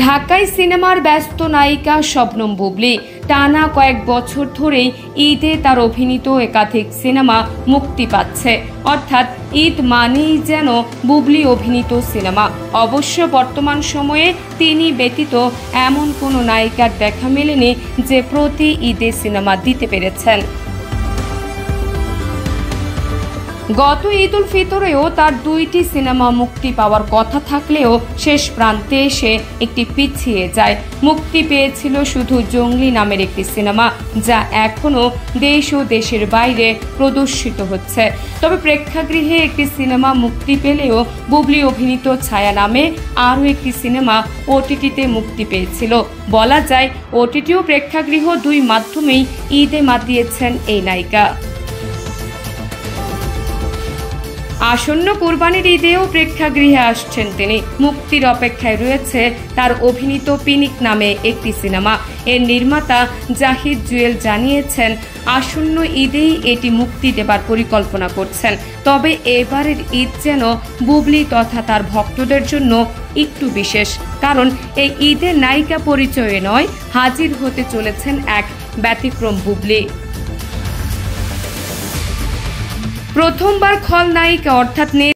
ঢাকায় সিনেমার ব্যস্ত নায়িকা শবনম বুবলি টানা কয়েক বছর ধরেই ঈদে তার অভিনীত একাধিক সিনেমা মুক্তি পাচ্ছে। অর্থাৎ ঈদ মানেই যেন বুবলি অভিনীত সিনেমা। অবশ্য বর্তমান সময়ে তিনি ব্যতীত এমন কোনো নায়িকার দেখা মেলেনি যে প্রতি ঈদে সিনেমা দিতে পেরেছেন। গত ঈদ উল ফিতরেও তার 2টি সিনেমা মুক্তি পাওয়ার কথা থাকলেও শেষ প্রান্তে এসে একটি পিছিয়ে যায়। মুক্তি পেয়েছিল শুধু জঙ্গলি নামের একটি সিনেমা, যা এখনও দেশ ও দেশের বাইরে প্রদর্শিত হচ্ছে। তবে প্রেক্ষাগৃহে একটি সিনেমা মুক্তি পেলেও বুবলি অভিনীত ছায়া নামে আরও একটি সিনেমা ওটিটিতে মুক্তি পেয়েছিল। বলা যায় ওটিটি ও প্রেক্ষাগৃহ দুই মাধ্যমেই ঈদে মাতিয়েছেন এই নায়িকা। আসন্ন কোরবানির ঈদেও প্রেক্ষাগৃহে আসছেন তিনি। মুক্তির অপেক্ষায় রয়েছে তার অভিনীত পিনিক নামে একটি সিনেমা। এর নির্মাতা জাহিদ জুয়েল জানিয়েছেন আসন্ন ঈদেই এটি মুক্তি দেবার পরিকল্পনা করছেন। তবে এবারের ঈদ যেন বুবলি তথা তার ভক্তদের জন্য একটু বিশেষ, কারণ এই ঈদে নায়িকা পরিচয়ে নয়, হাজির হতে চলেছেন এক ব্যতিক্রম বুবলি। প্রথমবার খলনায়িকা অর্থাৎ